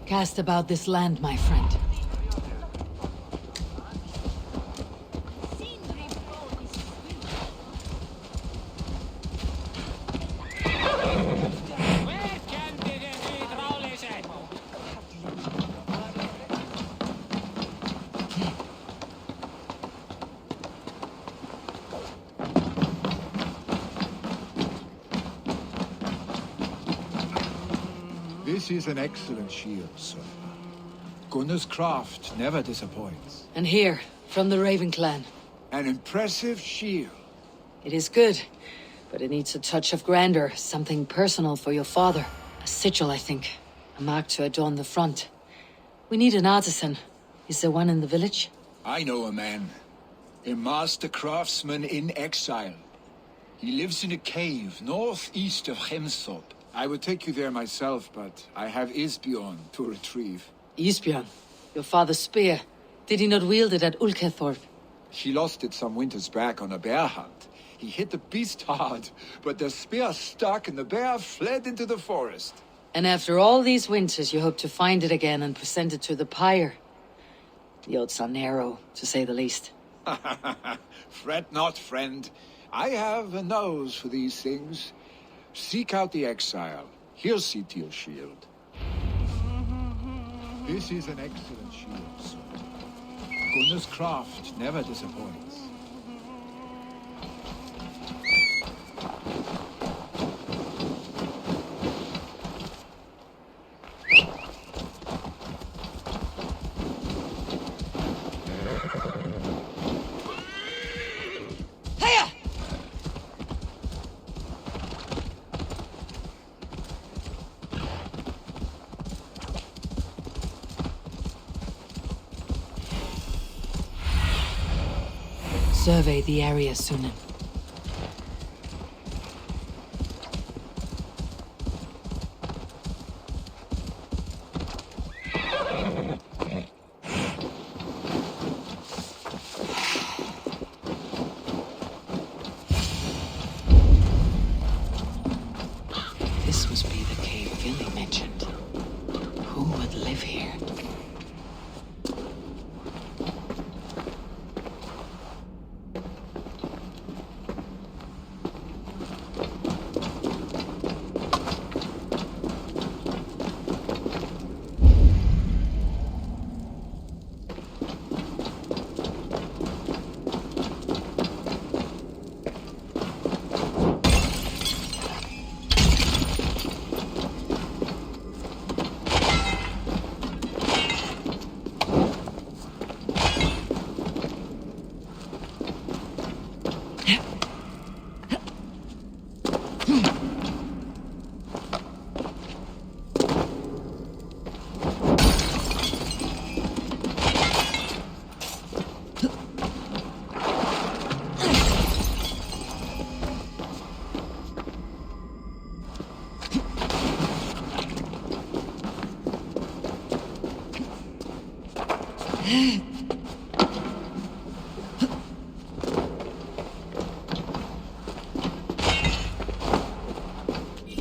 Cast about this land, my friend. This is an excellent shield, sir. Gunnar's craft never disappoints. And here, from the Raven clan. An impressive shield. It is good, but it needs a touch of grandeur, something personal for your father. A sigil, I think. A mark to adorn the front. We need an artisan. Is there one in the village? I know a man. A master craftsman in exile. He lives in a cave northeast of Hemsop. I would take you there myself, but I have Isbjorn to retrieve. Isbjorn? Your father's spear. Did he not wield it at Ulkethorp? He lost it some winters back on a bear hunt. He hit the beast hard, but the spear stuck and the bear fled into the forest. And after all these winters, you hope to find it again and present it to the pyre. The odds are narrow, to say the least. Fret not, friend. I have a nose for these things. Seek out the exile. He'll see to your shield. This is an excellent shield, sir. Gunnar's craft never disappoints. Survey the area, Sunan. This must be the cave Gilly mentioned. Who would live here?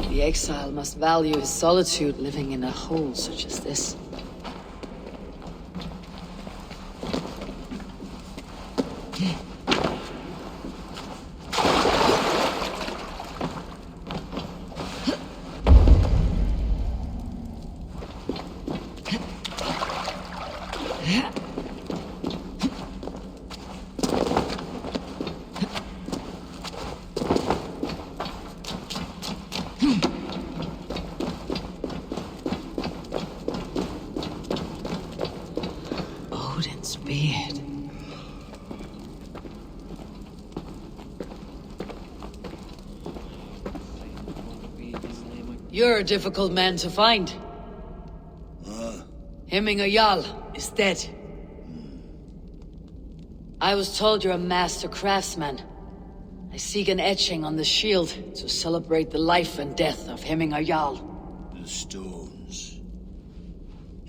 The exile must value his solitude living in a hole such as this. You're a difficult man to find. Hemminger Jarl is dead. I was told you're a master craftsman. I seek an etching on the shield to celebrate the life and death of Hemminger Jarl. The stones.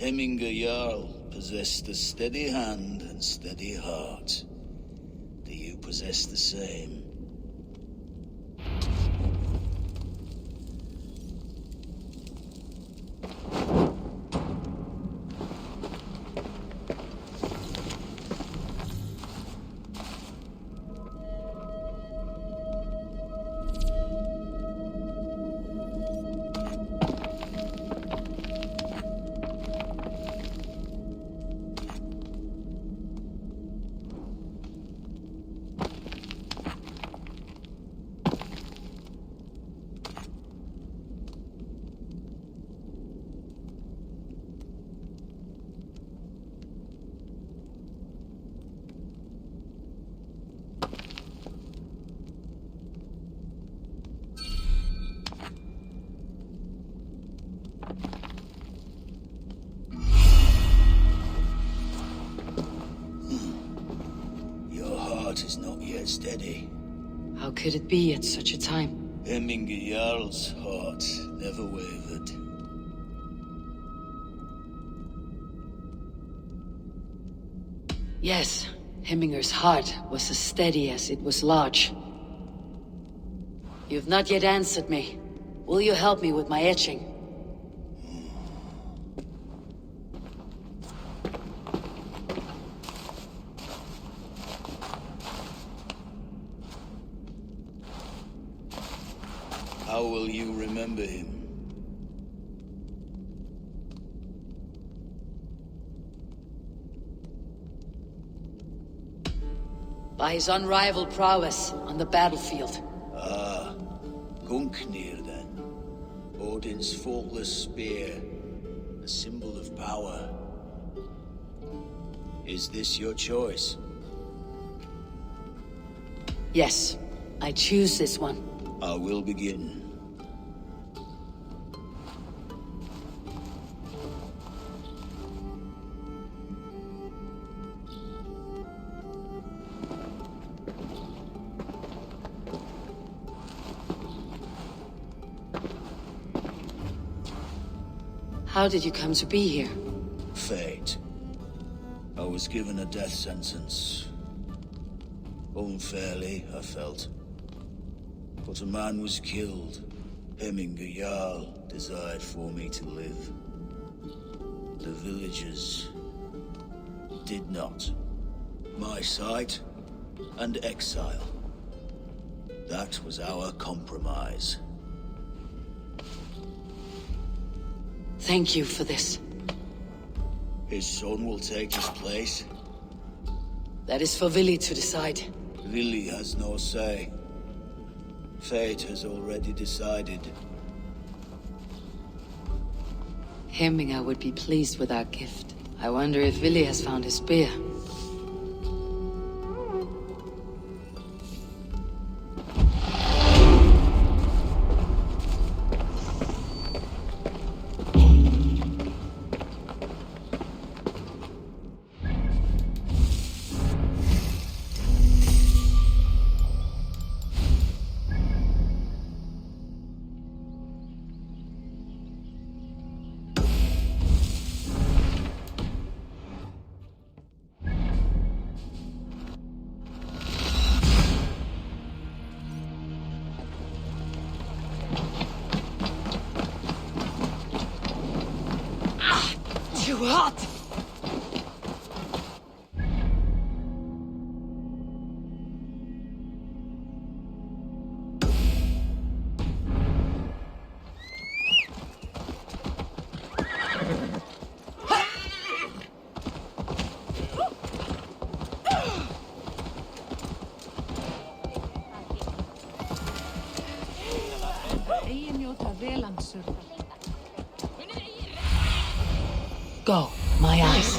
Hemminger Jarl possessed a steady hand and steady heart. Do you possess the same? heart is not yet steady. How could it be at such a time? Hemminger Jarl's heart never wavered. Yes, Hemminger's heart was as steady as it was large. You've not yet answered me. Will you help me with my etching? How will you remember him? By his unrivaled prowess on the battlefield. Ah, Gungnir then. Odin's faultless spear, a symbol of power. Is this your choice? Yes, I choose this one. I will begin. How did you come to be here? Fate. I was given a death sentence. Unfairly, I felt. But a man was killed. Hemminger Jarl desired for me to live. The villagers did not. My sight and exile. That was our compromise. Thank you for this. His son will take his place. That is for Vili to decide. Vili has no say. Fate has already decided. Hemminger would be pleased with our gift. I wonder if Vili has found his spear. Too hot! Go, my eyes.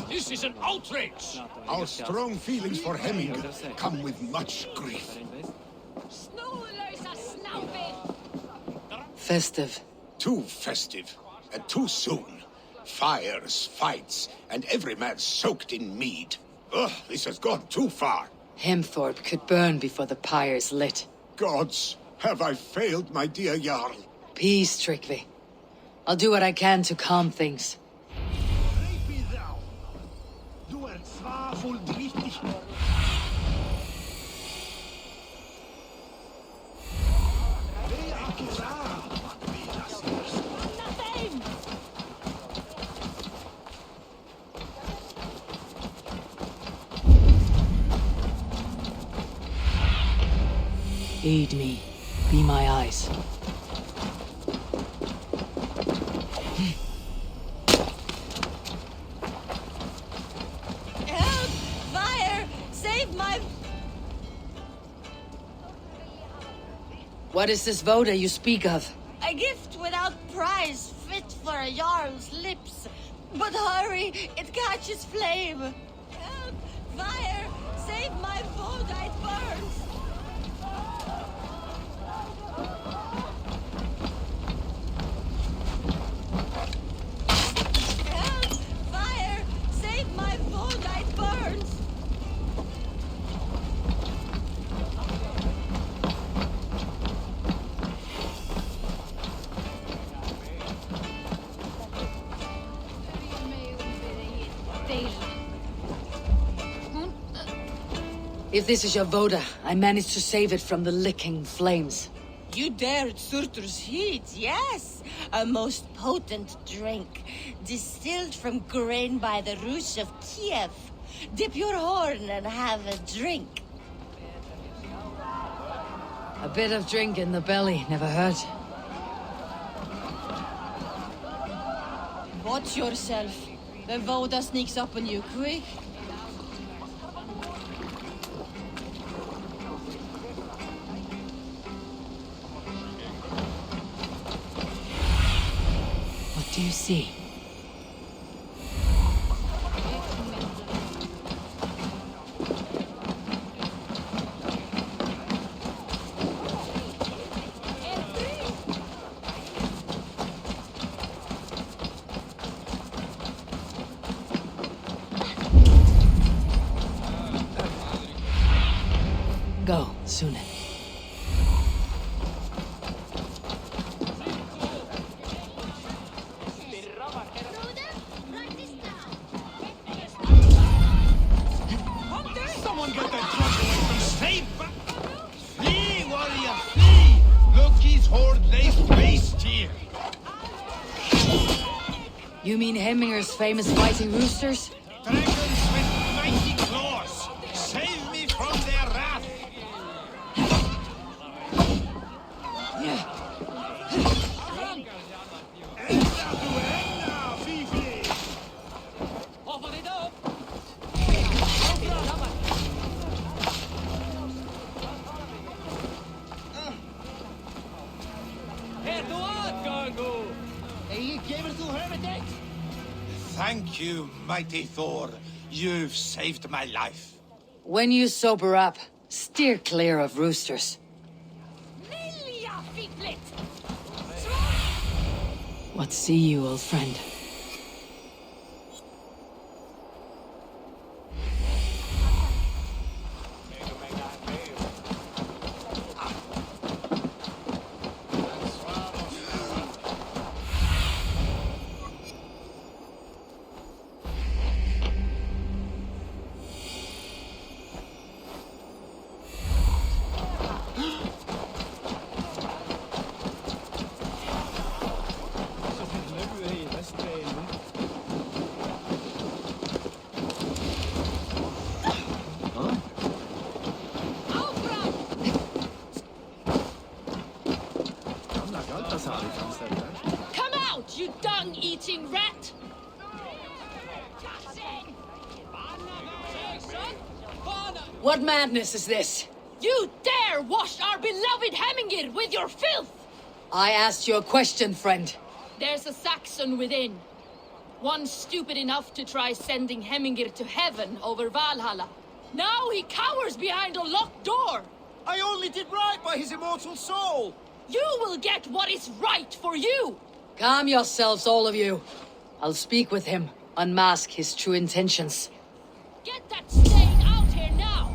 This is an outrage! Our strong feelings for Hemminger come with much grief. Festive. Too festive, and too soon. Fires, fights, and every man soaked in mead. Ugh, this has gone too far. Hemthorpe could burn before the pyre's lit. Gods, have I failed my dear Jarl? Peace, Tryggvi. I'll do what I can to calm things. Aid me. Be my eyes. Help! Fire! Save my... What is this voda you speak of? A gift without price, fit for a Jarl's lips. But hurry, it catches flame. Help! Fire! Save my voda, it burns! Help! Fire! Save my voda, it burns! If this is your voda, I managed to save it from the licking flames. You dared Surtur's heat, yes! A most potent drink, distilled from grain by the Rus of Kiev. Dip your horn and have a drink. A bit of drink in the belly never hurt. Watch yourself. The voda sneaks up on you quick. What do you see? Go, Sune. Someone get that truck away from me! Stay back! Flee, warrior, flee! Loki's horde lays waste here! You mean Hemminger's famous fighting roosters? Dragons with mighty claws! Save me from their wrath! Thank you, mighty Thor. You've saved my life. When you sober up, steer clear of roosters. What see you, old friend? Come out, you dung-eating rat! What madness is this? You dare wash our beloved Hemmingir with your filth! I asked you a question, friend. There's a Saxon within. One stupid enough to try sending Hemmingir to heaven over Valhalla. Now he cowers behind a locked door! I only did right by his immortal soul! You will get what is right for you! Calm yourselves, all of you. I'll speak with him, unmask his true intentions. Get that stain out here now!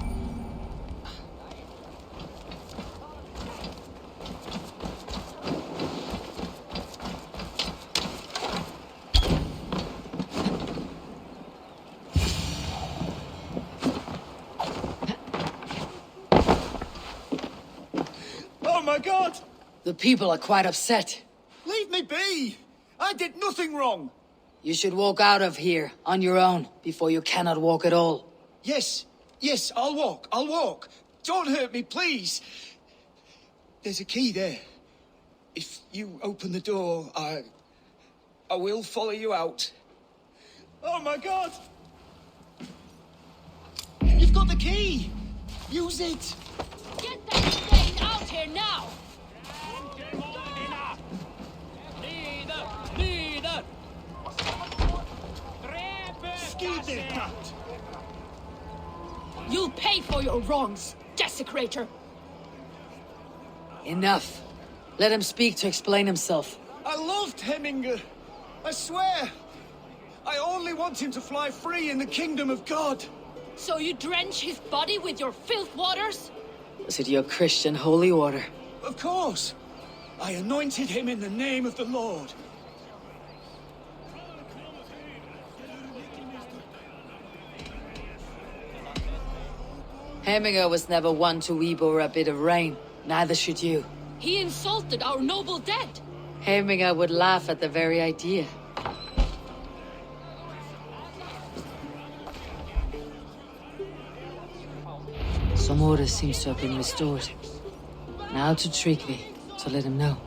Oh my god! The people are quite upset. Leave me be! I did nothing wrong! You should walk out of here, on your own, before you cannot walk at all. Yes, I'll walk. Don't hurt me, please! There's a key there. If you open the door, I will follow you out. Oh my god! You've got the key! Use it! Get that thing out here now! You'll pay for your wrongs, desecrator! Enough. Let him speak to explain himself. I loved Hemminger. I swear. I only want him to fly free in the kingdom of God. So you drench his body with your filth waters? Was it your Christian holy order? Of course. I anointed him in the name of the Lord. Hemminger was never one to Eivor a bit of rain. Neither should you. He insulted our noble dead. Hemminger would laugh at the very idea. Some order seems to have been restored. Now to Tryggvi, to let him know.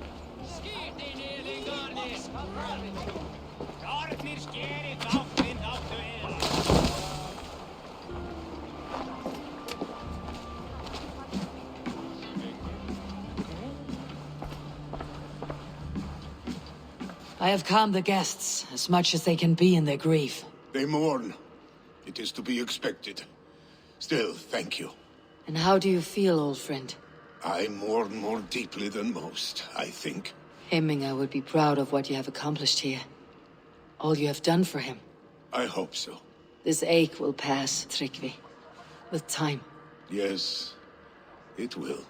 I have calmed the guests, as much as they can be in their grief. They mourn. It is to be expected. Still, thank you. And how do you feel, old friend? I mourn more deeply than most, I think. Hemminger would be proud of what you have accomplished here. All you have done for him. I hope so. This ache will pass, Tryggvi. With time. Yes, it will.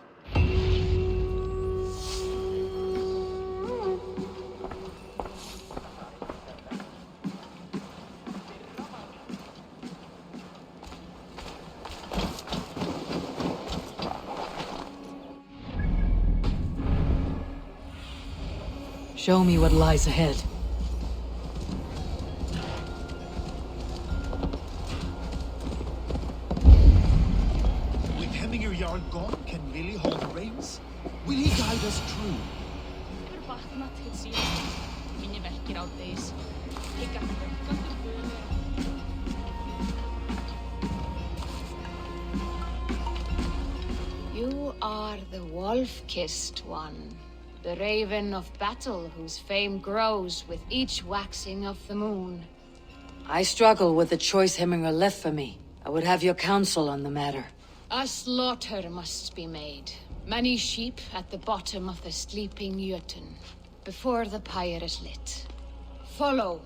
Show me what lies ahead. With Hemminger Jarl gone, can Willy hold the reins? Will he guide us true? You are the wolf-kissed one. The raven of battle whose fame grows with each waxing of the moon. I struggle with the choice Hemminger left for me. I would have your counsel on the matter. A slaughter must be made. Many sheep at the bottom of the sleeping Jötun, before the pyre is lit. Follow.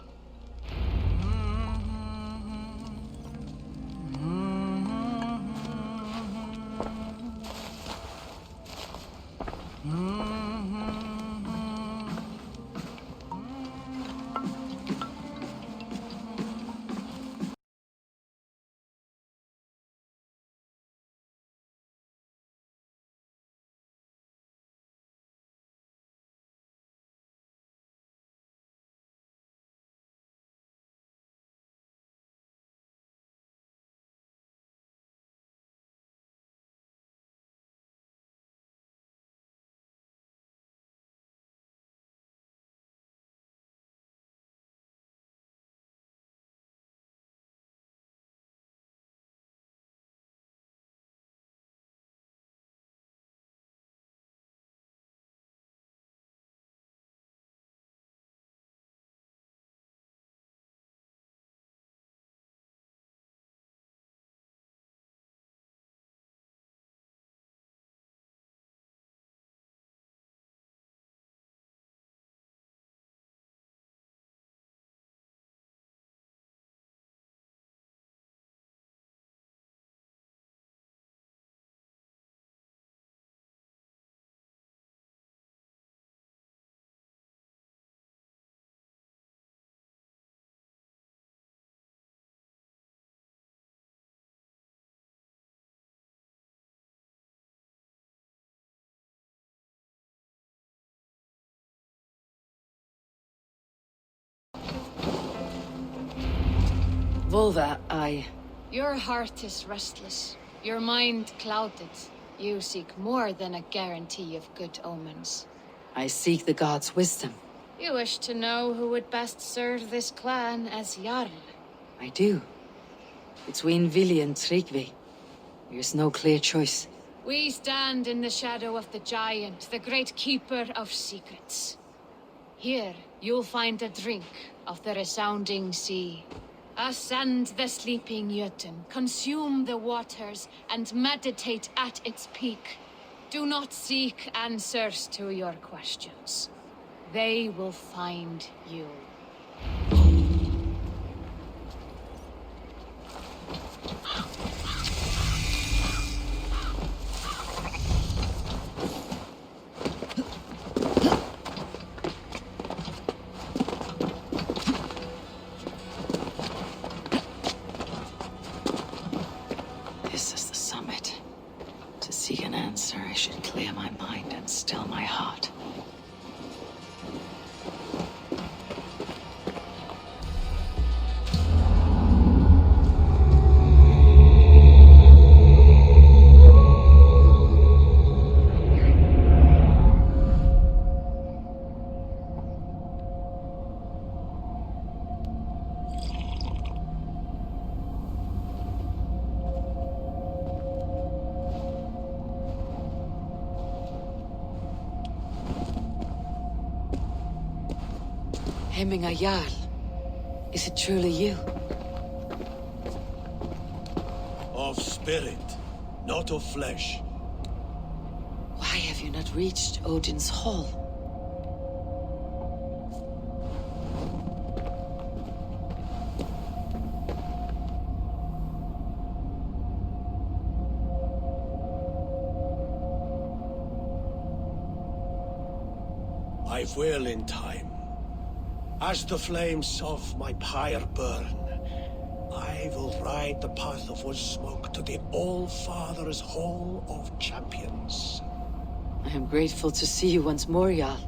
Volva, Your heart is restless, your mind clouded. You seek more than a guarantee of good omens. I seek the gods' wisdom. You wish to know who would best serve this clan as Jarl? I do. Between Vili and Tryggvi, there's no clear choice. We stand in the shadow of the giant, the great keeper of secrets. Here, you'll find a drink of the resounding sea. Ascend the sleeping Jotun, consume the waters, and meditate at its peak. Do not seek answers to your questions. They will find you. This is the summit. To seek an answer, I should clear my mind and still my heart. Hemminga Jarl. Is it truly you? Of spirit, not of flesh. Why have you not reached Odin's Hall? I will in time. As the flames of my pyre burn, I will ride the path of wood smoke to the All-Father's Hall of Champions. I am grateful to see you once more, Jarl.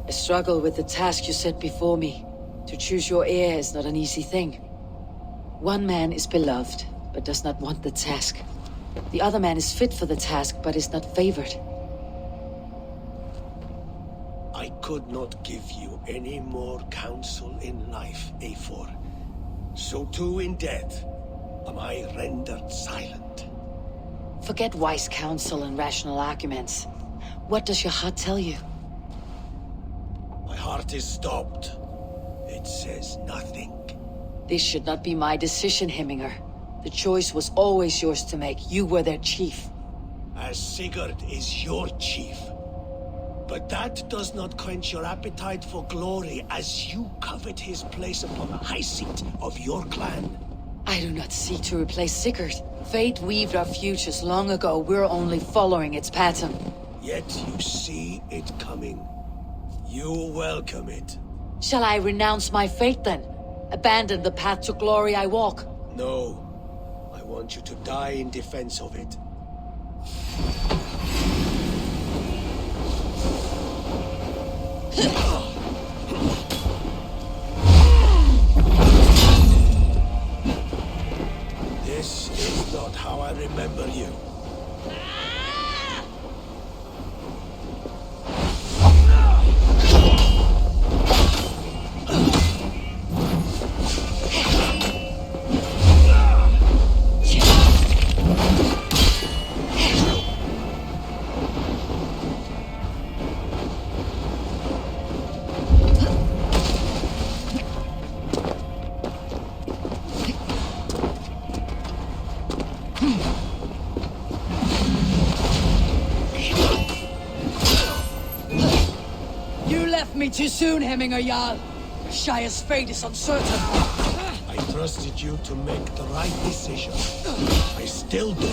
I struggle with the task you set before me. To choose your heir is not an easy thing. One man is beloved, but does not want the task. The other man is fit for the task, but is not favored. I could not give you any more counsel in life, Eivor. So too in death am I rendered silent. Forget wise counsel and rational arguments. What does your heart tell you? My heart is stopped. It says nothing. This should not be my decision, Hemminger. The choice was always yours to make. You were their chief. As Sigurd is your chief. But that does not quench your appetite for glory as you covet his place upon the high seat of your clan. I do not seek to replace Sigurd. Fate weaved our futures long ago. We're only following its pattern. Yet you see it coming. You welcome it. Shall I renounce my fate then? Abandon the path to glory I walk? No. I want you to die in defense of it. This is not how I remember you. Too soon, Hemminger Jarl. Shire's fate is uncertain. I trusted you to make the right decision. I still do.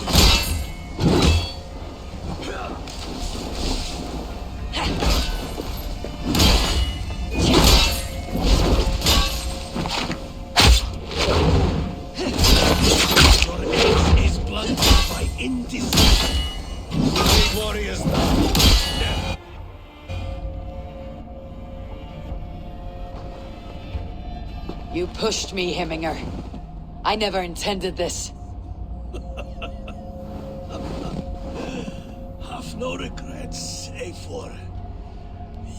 Your ace is blunted by indecision. Great warriors now. You pushed me, Hemminger. I never intended this. have no regrets, Eivor.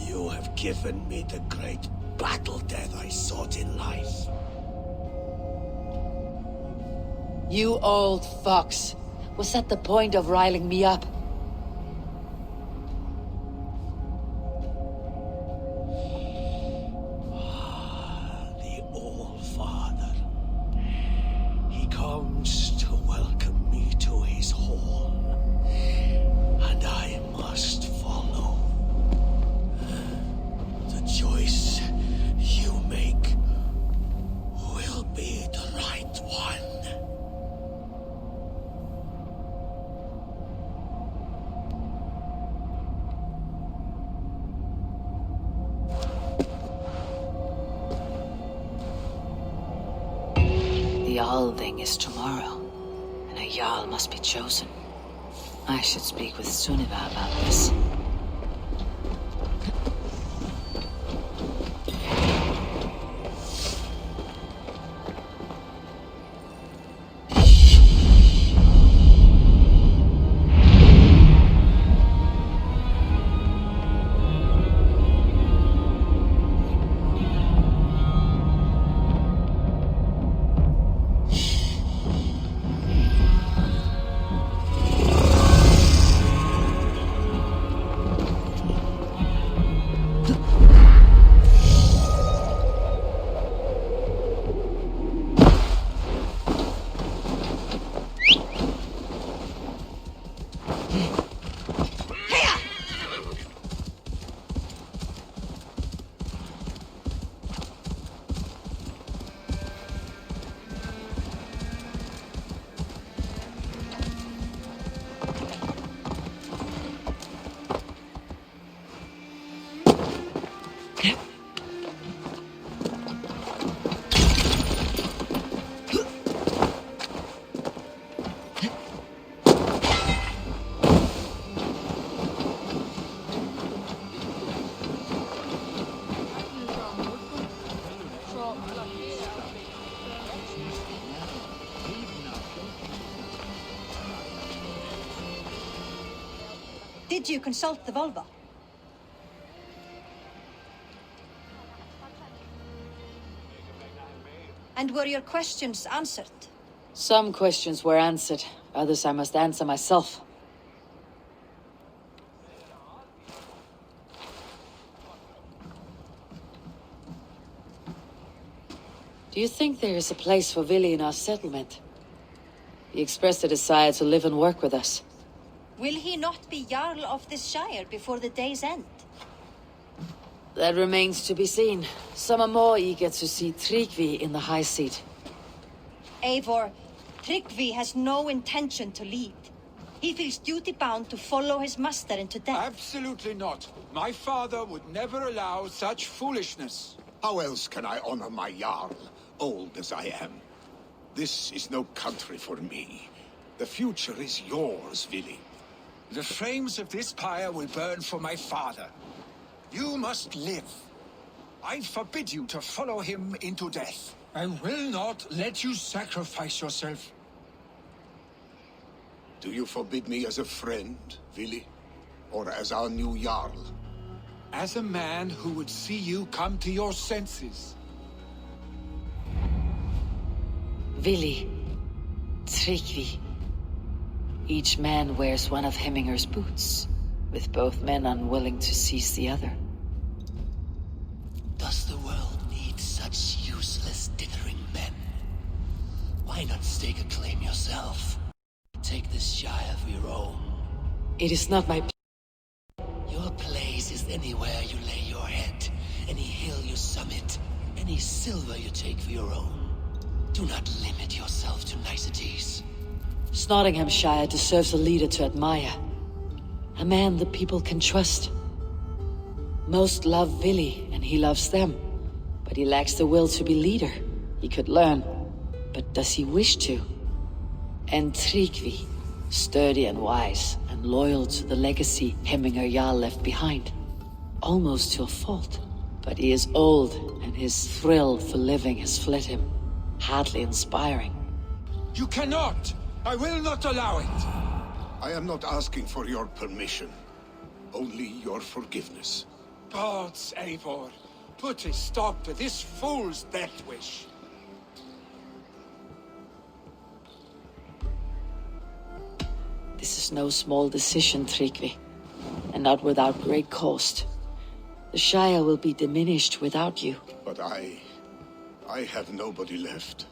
You have given me the great battle death I sought in life. You old fox. Was that the point of riling me up? The All-Father. He comes to welcome me to his hall. And I must follow. The choice you make will be the right one. The Althing is tomorrow, and a Jarl must be chosen. I should speak with Sunniva about this. Did you consult the Volva? And were your questions answered? Some questions were answered, others I must answer myself. Do you think there is a place for Vili in our settlement? He expressed a desire to live and work with us. Will he not be Jarl of this Shire before the day's end? That remains to be seen. Some are more eager to see Tryggvi in the high seat. Eivor, Tryggvi has no intention to lead. He feels duty-bound to follow his master into death. Absolutely not. My father would never allow such foolishness. How else can I honor my Jarl, old as I am? This is no country for me. The future is yours, Vili. The flames of this pyre will burn for my father. You must live. I forbid you to follow him into death. I will not let you sacrifice yourself. Do you forbid me as a friend, Vili? Or as our new Jarl? As a man who would see you come to your senses. Vili, Tryggvi. Each man wears one of Hemminger's boots, with both men unwilling to seize the other. Does the world need such useless dithering men? Why not stake a claim yourself? Take this Shire for your own. It is not my... Your place is anywhere you lay your head, any hill you summit, any silver you take for your own. Do not limit yourself to niceties. Snotinghamscire deserves a leader to admire. A man the people can trust. Most love Vili, and he loves them. But he lacks the will to be leader. He could learn. But does he wish to? And Tryggvi, sturdy and wise, and loyal to the legacy Hemminger Jarl left behind. Almost to a fault. But he is old, and his thrill for living has fled him. Hardly inspiring. You cannot! I will not allow it! I am not asking for your permission, only your forgiveness. Gods, Eivor, put a stop to this fool's death wish. This is no small decision, Tryggvi, and not without great cost. The Shire will be diminished without you. But I have nobody left.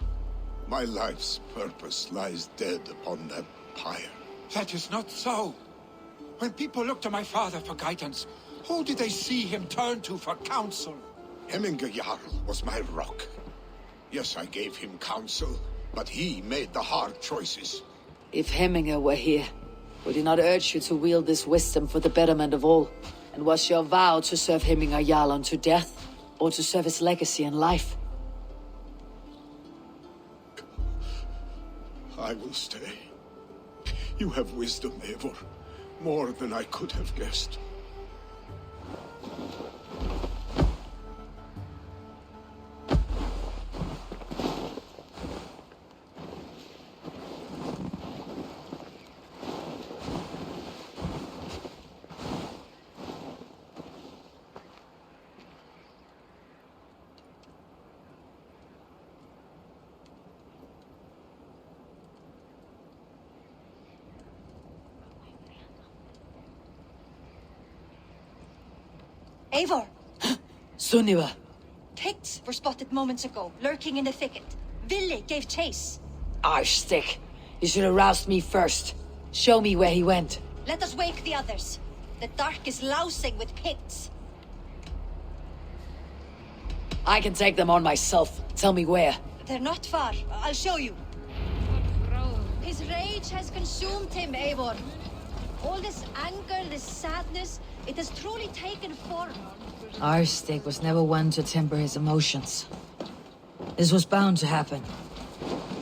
My life's purpose lies dead upon that pyre. That is not so. When people look to my father for guidance, who did they see him turn to for counsel? Hemminger Jarl was my rock. Yes, I gave him counsel, but he made the hard choices. If Hemminger were here, would he not urge you to wield this wisdom for the betterment of all? And was your vow to serve Hemminger Jarl unto death, or to serve his legacy in life? I will stay. You have wisdom, Eivor. More than I could have guessed. Eivor! Sunniva! Picts were spotted moments ago, lurking in the thicket. Ville gave chase. Arstick! You should have roused me first. Show me where he went. Let us wake the others. The dark is lousing with Picts. I can take them on myself. Tell me where. They're not far. I'll show you. His rage has consumed him, Eivor. All this anger, this sadness, it has truly taken form. Arstick was never one to temper his emotions. This was bound to happen.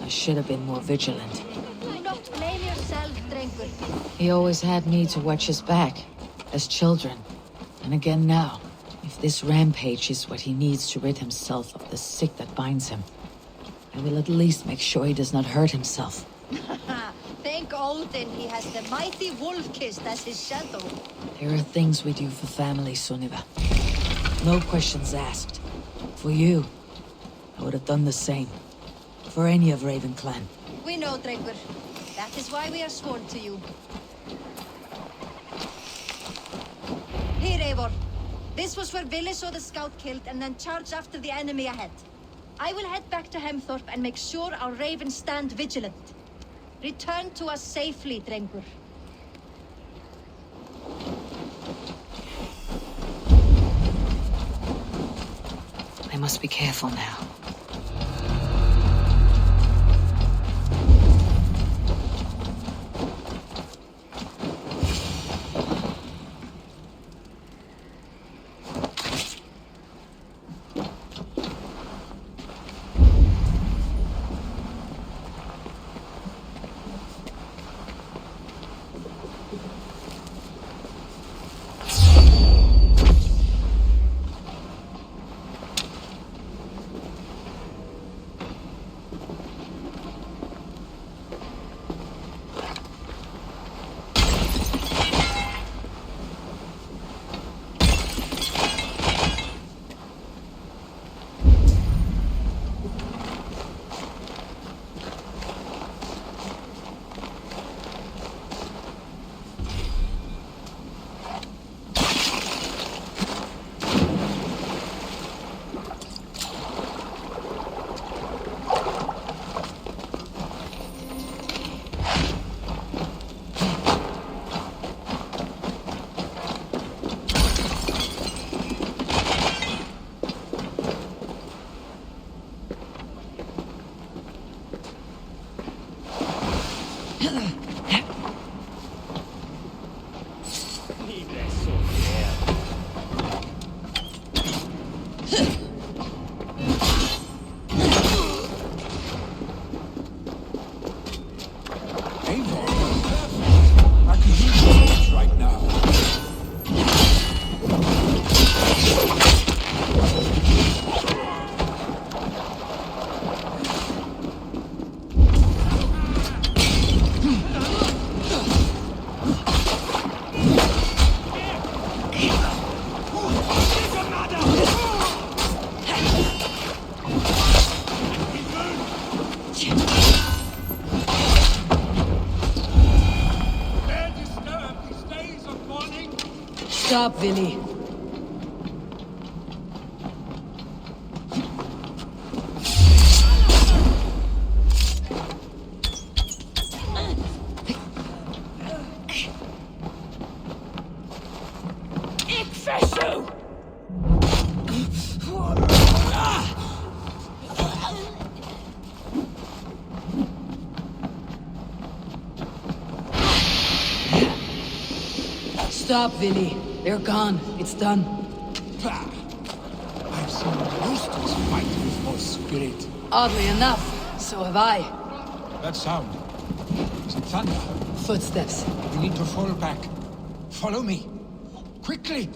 I should have been more vigilant. Do not blame yourself, Draugr. He always had me to watch his back, as children. And again now. If this rampage is what he needs to rid himself of the sick that binds him, I will at least make sure he does not hurt himself. Thank Odin he has the mighty wolf-kissed as his shadow. There are things we do for family, Sunniva. No questions asked. For you, I would have done the same. For any of Raven clan. We know, Draugr. That is why we are sworn to you. Here, Eivor. This was where Ville saw the scout killed and then charged after the enemy ahead. I will head back to Hemthorpe and make sure our ravens stand vigilant. Return to us safely, Draugr. I must be careful now. Stop, Vinny. Stop, Vinny. They're gone. It's done. Bah! I've seen roosters fight with more spirit. Oddly enough, so have I. That sound. Is it thunder? Footsteps. We need to fall back. Follow me. Quickly!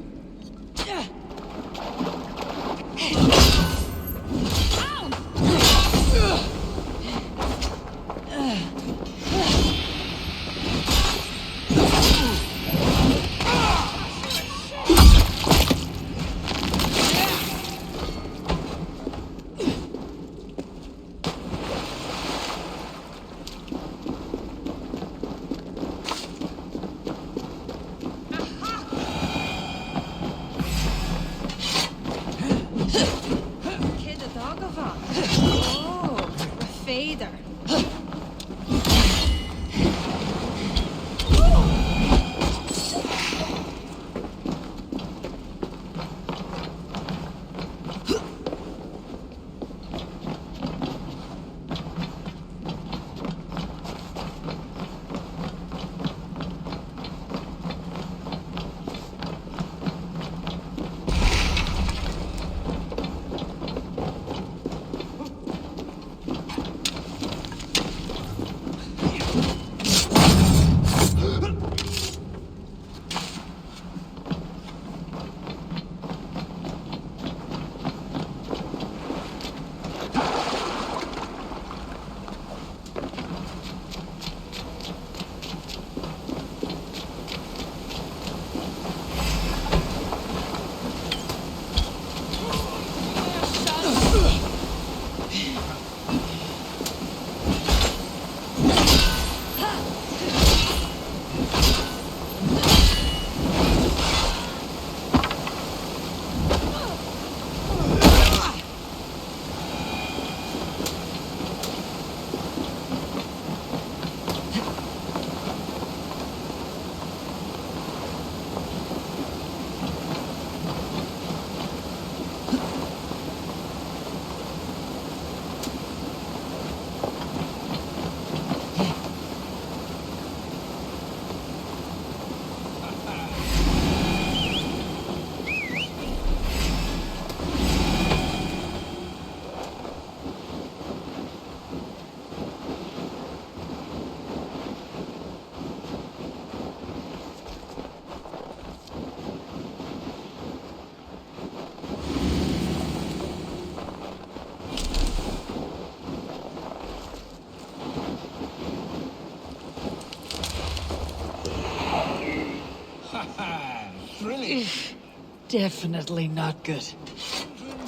Definitely not good.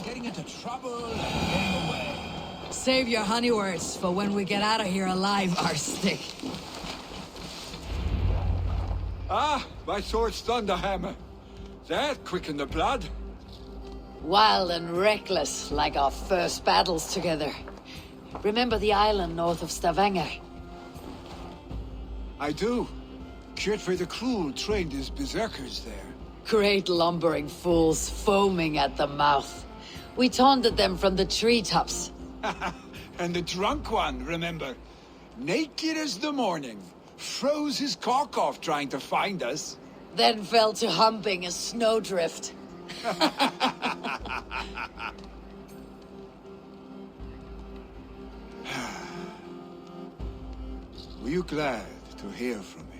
Getting into trouble and getting away. Save your honey words for when we get out of here alive, Arstick. Ah, my sword's thunderhammer. That quickened the blood. Wild and reckless, like our first battles together. Remember the island north of Stavanger? I do. Kjotve the Cruel trained his berserkers there. Great lumbering fools, foaming at the mouth. We taunted them from the treetops. And the drunk one, remember? Naked as the morning. Froze his cock off trying to find us. Then fell to humping a snowdrift. Were you glad to hear from me?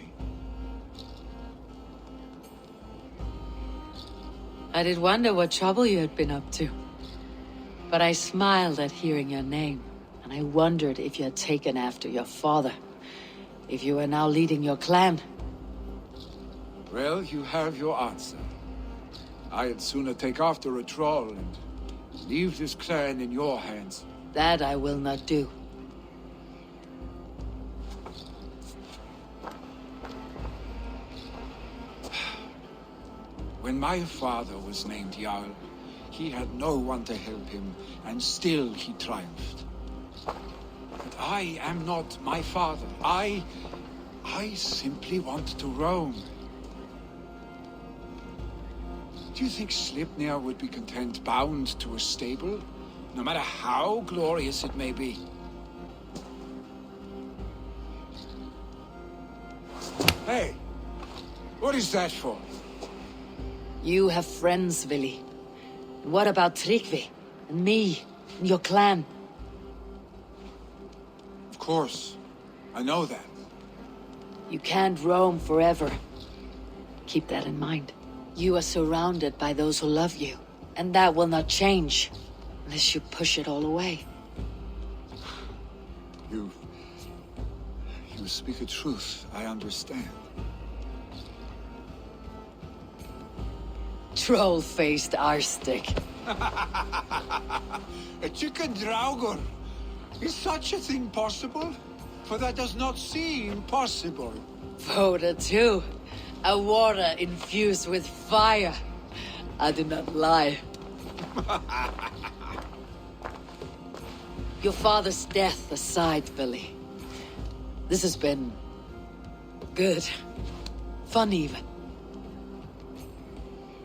I did wonder what trouble you had been up to. But I smiled at hearing your name, and I wondered if you had taken after your father. If you were now leading your clan. Well, you have your answer. I'd sooner take after a troll and leave this clan in your hands. That I will not do. When my father was named Jarl, he had no one to help him, and still he triumphed. But I am not my father. I simply want to roam. Do you think Sleipnir would be content bound to a stable, no matter how glorious it may be? Hey, what is that for? You have friends, Vili. What about Tryggvi? And me? And your clan? Of course. I know that. You can't roam forever. Keep that in mind. You are surrounded by those who love you. And that will not change. Unless you push it all away. You speak the truth. I understand. Troll-faced arstick. A chicken Draugr. Is such a thing possible? For that does not seem possible. Voda too. A water infused with fire. I do not lie. Your father's death aside, Billy. This has been... good. Fun even.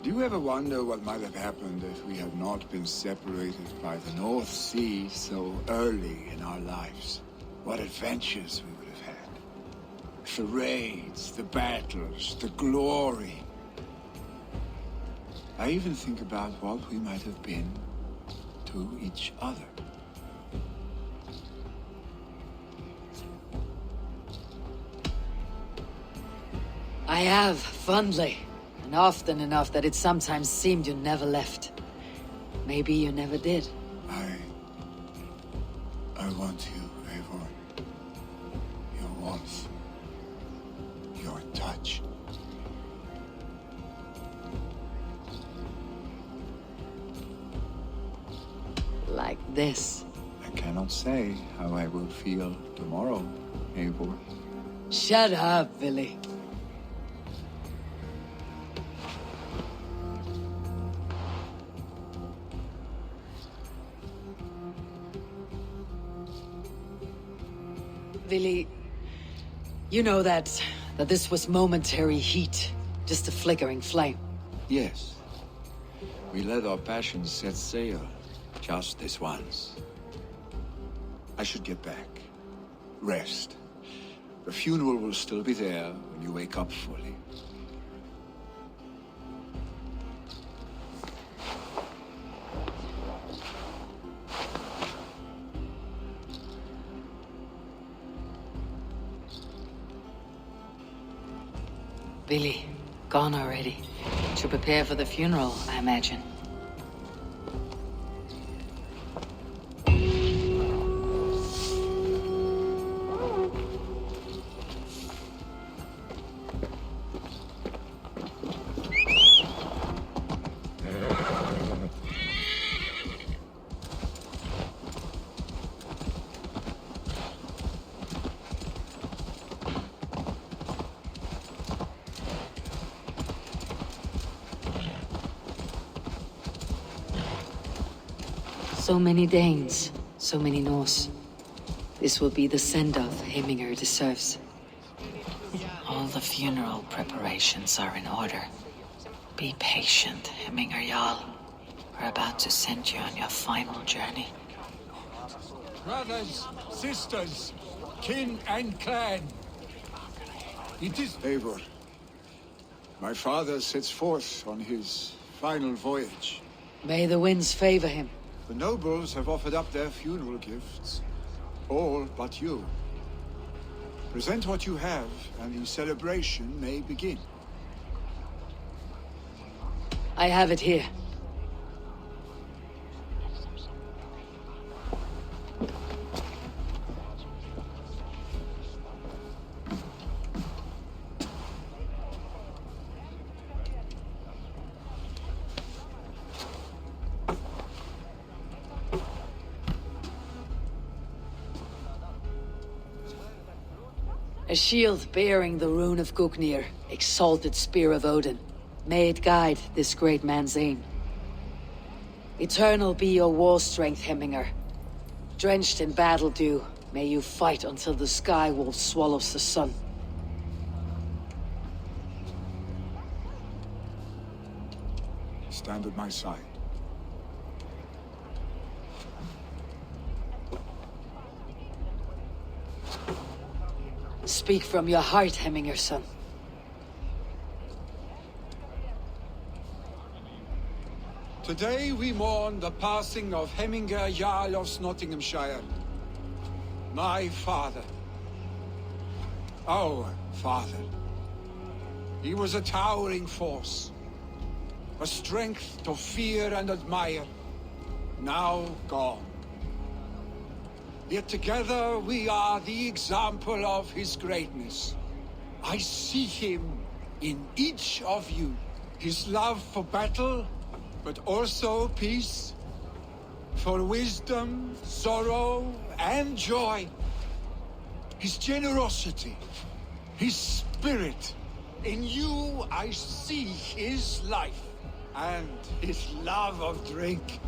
Do you ever wonder what might have happened if we had not been separated by the North Sea so early in our lives? What adventures we would have had. The raids, the battles, the glory. I even think about what we might have been to each other. I have, fondly. And often enough that it sometimes seemed you never left. Maybe you never did. I want you, Eivor. Your warmth. Your touch. Like this. I cannot say how I will feel tomorrow, Eivor. Shut up, Billy. Billy, you know that this was momentary heat, just a flickering flame. Yes. We let our passions set sail, just this once. I should get back. Rest. The funeral will still be there when you wake up fully. Billy, gone already. To prepare for the funeral, I imagine. So many Danes, so many Norse. This will be the send-off Heminger deserves. All the funeral preparations are in order. Be patient, Heminger Jarl. We're about to send you on your final journey. Brothers, sisters, kin and clan. It is Eivor. My father sets forth on his final voyage. May the winds favor him. The nobles have offered up their funeral gifts. All but you. Present what you have, and the celebration may begin. I have it here. A shield bearing the rune of Gugnir, exalted spear of Odin. May it guide this great man's aim. Eternal be your war strength, Hemminger. Drenched in battle dew, may you fight until the sky wolf swallows the sun. Stand at my side. Speak from your heart, Hemminger, son. Today we mourn the passing of Hemminger Jarl of Snotinghamscire. My father. Our father. He was a towering force. A strength to fear and admire. Now gone. Yet together we are the example of his greatness. I see him in each of you. His love for battle, but also peace. For wisdom, sorrow, and joy. His generosity, his spirit. In you I see his life, and his love of drink.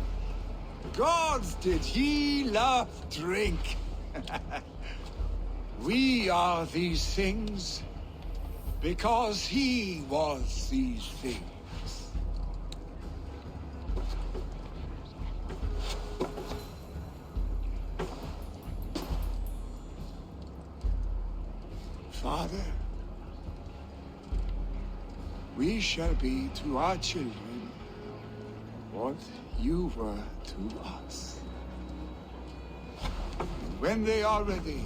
Gods, did he love drink? We are these things because he was these things. Father, we shall be to our children what you were to us. And when they are ready,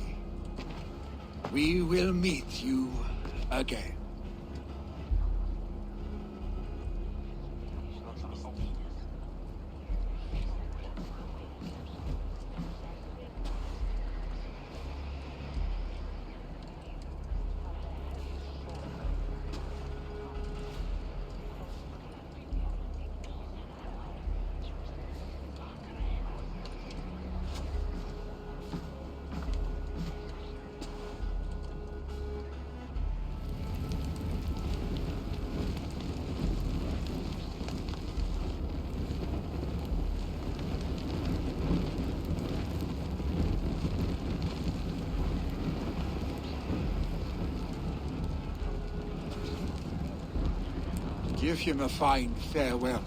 we will meet you again. Give him a fine farewell.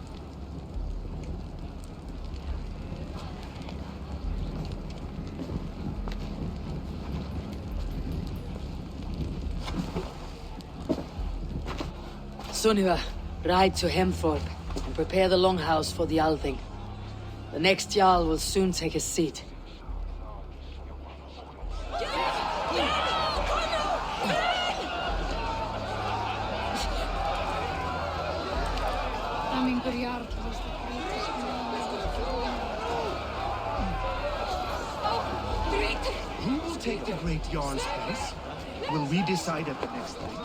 Sunniva, ride to Hemthorpe and prepare the longhouse for the Althing. The next Jarl will soon take his seat. Who will take the Great Jarl's place? Will we decide at the next thing?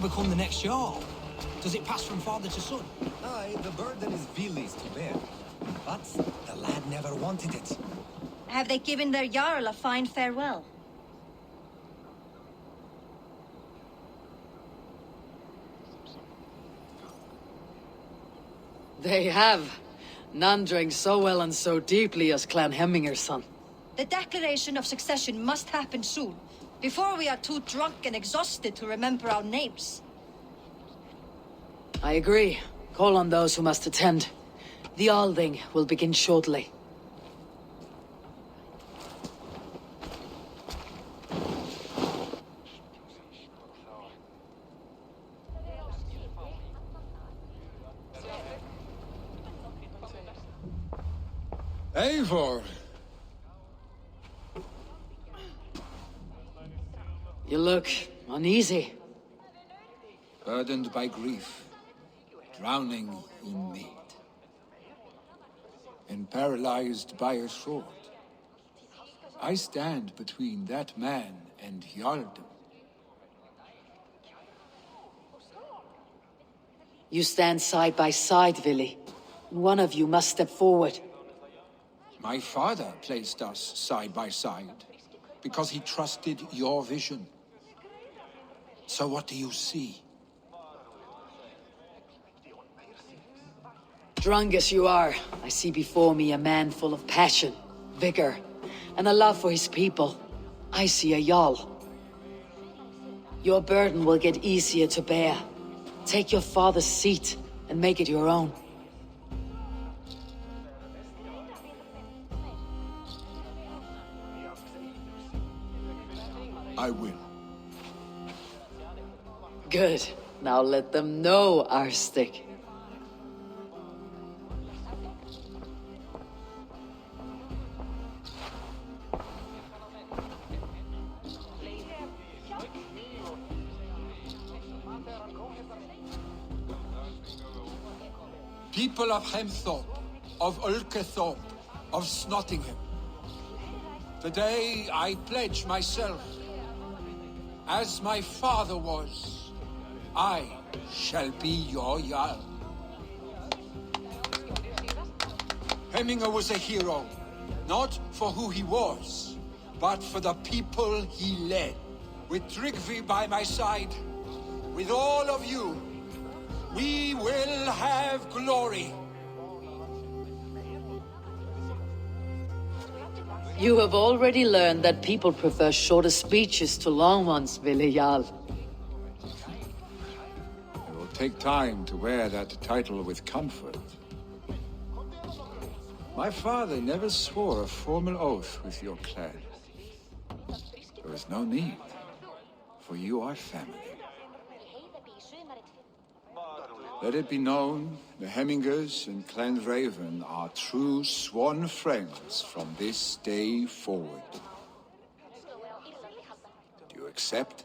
Become the next Jarl? Does it pass from father to son? Aye, the burden is Vili's to bear. But the lad never wanted it. Have they given their Jarl a fine farewell? They have. None drank so well and so deeply as Clan Hemminger's son. The declaration of succession must happen soon. Before we are too drunk and exhausted to remember our names. I agree. Call on those who must attend. The Althing will begin shortly. Eivor! You look uneasy. Burdened by grief, drowning in need, and paralyzed by a sword. I stand between that man and Jarldom. You stand side by side, Vili. One of you must step forward. My father placed us side by side, because he trusted your vision. So what do you see? Drunk as you are, I see before me a man full of passion, vigor, and a love for his people. I see a Jarl. Your burden will get easier to bear. Take your father's seat and make it your own. I will. Good. Now let them know our stick. People of Hemthorpe, of Ulkethorpe, of Snotingham. Today I pledge myself. As my father was, I shall be your Jarl. Hemminger was a hero, not for who he was, but for the people he led. With Tryggvi by my side, with all of you, we will have glory. You have already learned that people prefer shorter speeches to long ones, Vili Jarl. It will take time to wear that title with comfort. My father never swore a formal oath with your clan. There is no need, for you are family. Let it be known, the Hemmingers and Clan Raven are true sworn friends from this day forward. Do you accept?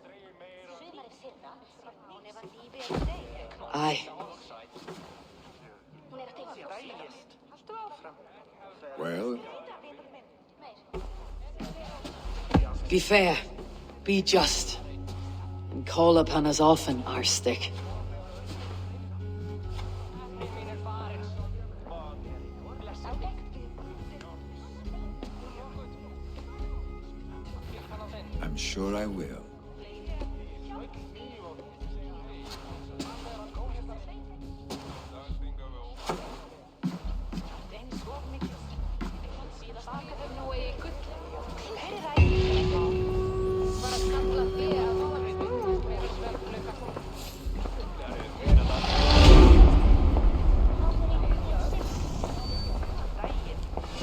Aye. Well? Be fair, be just, and call upon us often, our stick. I'm sure I will.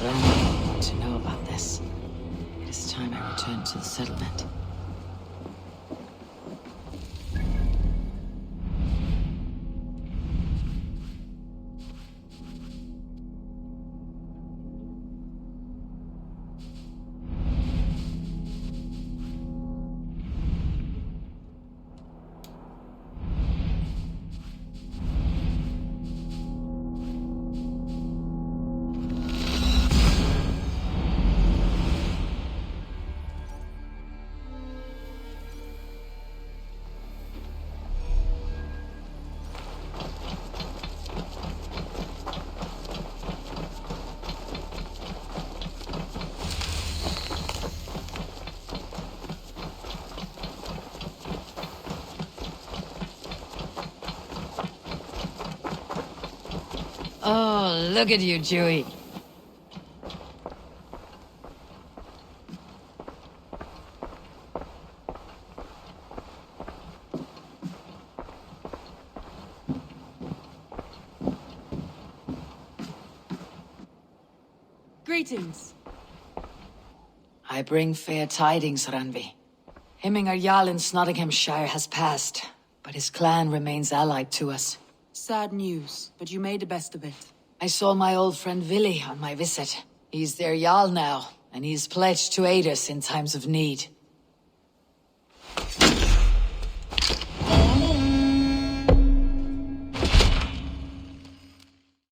I want to know about this. It is time I return to the settlement. Oh, look at you, Dewey. Greetings. I bring fair tidings, Randvi. Hemminger Jarl in Snotinghamscire has passed, but his clan remains allied to us. Sad news, but you made the best of it. I saw my old friend Vili on my visit. He's their Jarl now, and he's pledged to aid us in times of need.